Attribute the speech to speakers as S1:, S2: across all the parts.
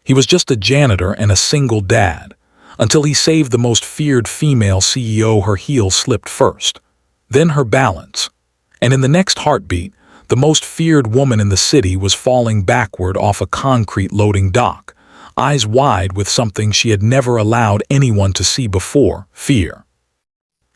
S1: He was just a janitor and a single dad, until he saved the most feared female CEO. Her heel slipped first, then her balance, and in the next heartbeat, the most feared woman in the city was falling backward off a concrete loading dock, eyes wide with something she had never allowed anyone to see before: fear.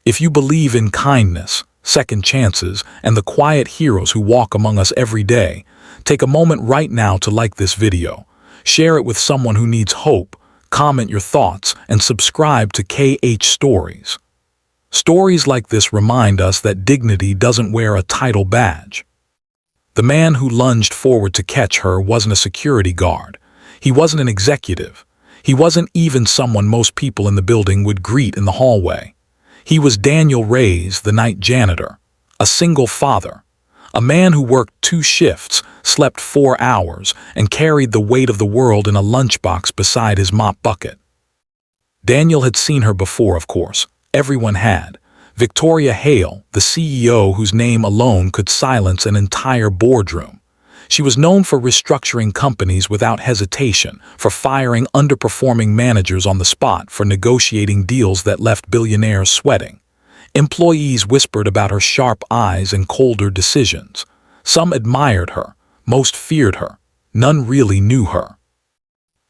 S1: If you believe in kindness, second chances, and the quiet heroes who walk among us every day, take a moment right now to like this video, share it with someone who needs hope, comment your thoughts, and subscribe to KH Stories. Stories like this remind us that dignity doesn't wear a title badge. The man who lunged forward to catch her wasn't a security guard. He wasn't an executive. He wasn't even someone most people in the building would greet in the hallway. He was Daniel Reyes, the night janitor, a single father, a man who worked 2 shifts, slept 4 hours, and carried the weight of the world in a lunchbox beside his mop bucket. Daniel had seen her before, of course. Everyone had. Victoria Hale, the CEO whose name alone could silence an entire boardroom. She was known for restructuring companies without hesitation, for firing underperforming managers on the spot, for negotiating deals that left billionaires sweating. Employees whispered about her sharp eyes and colder decisions. Some admired her, most feared her, none really knew her.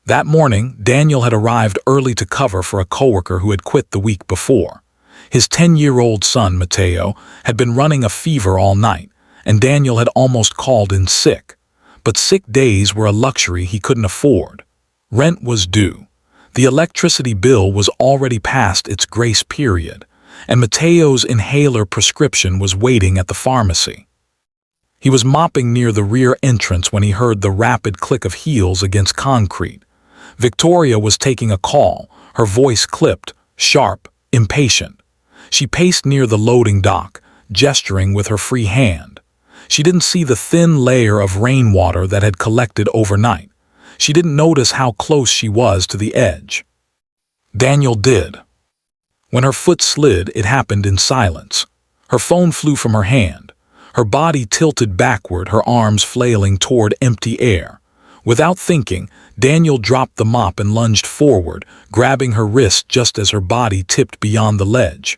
S1: That morning, Daniel had arrived early to cover for a coworker who had quit the week before. His 10-year-old son, Mateo, had been running a fever all night, and Daniel had almost called in sick. But sick days were a luxury he couldn't afford. Rent was due. The electricity bill was already past its grace period, and Mateo's inhaler prescription was waiting at the pharmacy. He was mopping near the rear entrance when he heard the rapid click of heels against concrete. Victoria was taking a call, her voice clipped, sharp, impatient. She paced near the loading dock, gesturing with her free hand. She didn't see the thin layer of rainwater that had collected overnight. She didn't notice how close she was to the edge. Daniel did. When her foot slid, it happened in silence. Her phone flew from her hand. Her body tilted backward, her arms flailing toward empty air. Without thinking, Daniel dropped the mop and lunged forward, grabbing her wrist just as her body tipped beyond the ledge.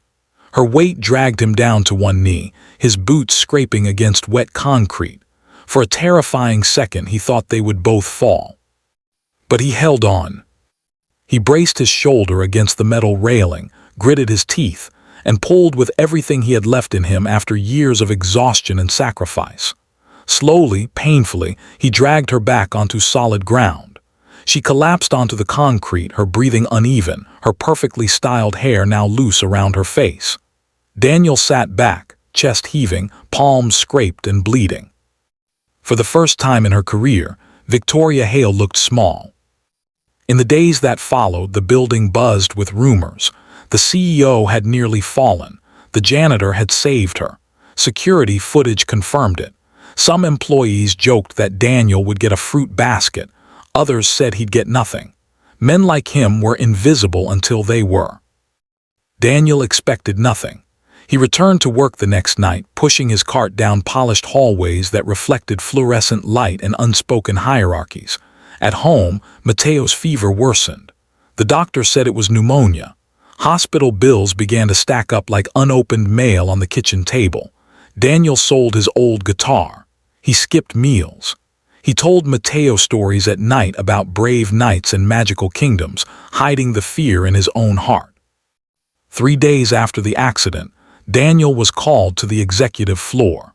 S1: Her weight dragged him down to one knee, his boots scraping against wet concrete. For a terrifying second, he thought they would both fall. But he held on. He braced his shoulder against the metal railing, gritted his teeth, and pulled with everything he had left in him after years of exhaustion and sacrifice. Slowly, painfully, he dragged her back onto solid ground. She collapsed onto the concrete, her breathing uneven, her perfectly styled hair now loose around her face. Daniel sat back, chest heaving, palms scraped and bleeding. For the first time in her career, Victoria Hale looked small. In the days that followed, the building buzzed with rumors. The CEO had nearly fallen. The janitor had saved her. Security footage confirmed it. Some employees joked that Daniel would get a fruit basket. Others said he'd get nothing. Men like him were invisible until they were. Daniel expected nothing. He returned to work the next night, pushing his cart down polished hallways that reflected fluorescent light and unspoken hierarchies. At home, Mateo's fever worsened. The doctor said it was pneumonia. Hospital bills began to stack up like unopened mail on the kitchen table. Daniel sold his old guitar. He skipped meals. He told Mateo stories at night about brave knights and magical kingdoms, hiding the fear in his own heart. 3 days after the accident, Daniel was called to the executive floor.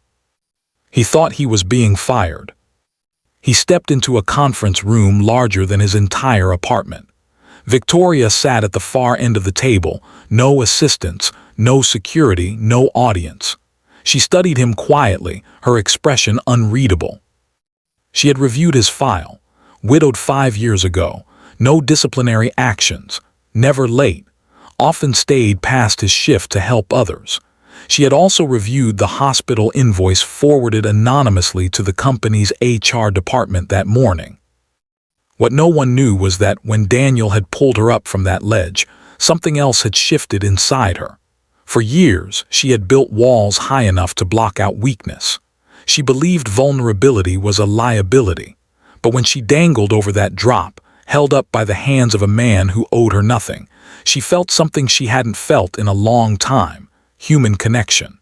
S1: He thought he was being fired. He stepped into a conference room larger than his entire apartment. Victoria sat at the far end of the table, no assistants, no security, no audience. She studied him quietly, her expression unreadable. She had reviewed his file, widowed 5 years ago, no disciplinary actions, never late, often stayed past his shift to help others. She had also reviewed the hospital invoice forwarded anonymously to the company's HR department that morning. What no one knew was that when Daniel had pulled her up from that ledge, something else had shifted inside her. For years, she had built walls high enough to block out weakness. She believed vulnerability was a liability, but when she dangled over that drop, held up by the hands of a man who owed her nothing. She felt something she hadn't felt in a long time: human connection.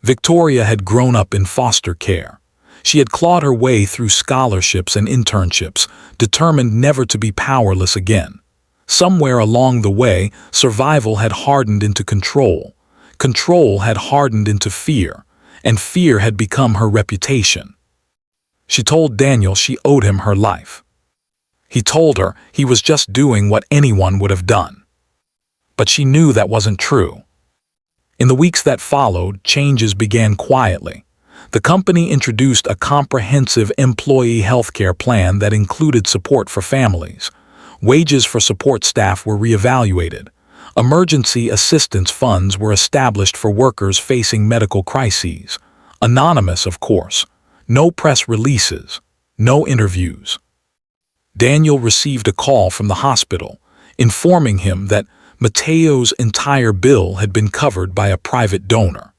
S1: Victoria had grown up in foster care. She had clawed her way through scholarships and internships, determined never to be powerless again. Somewhere along the way, survival had hardened into control. Control had hardened into fear, and fear had become her reputation. She told Daniel she owed him her life. He told her he was just doing what anyone would have done. But she knew that wasn't true. In the weeks that followed, changes began quietly. The company introduced a comprehensive employee healthcare plan that included support for families. Wages for support staff were reevaluated. Emergency assistance funds were established for workers facing medical crises. Anonymous, of course. No press releases. No interviews. Daniel received a call from the hospital, informing him that Mateo's entire bill had been covered by a private donor.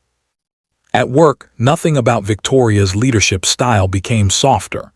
S1: At work, nothing about Victoria's leadership style became softer.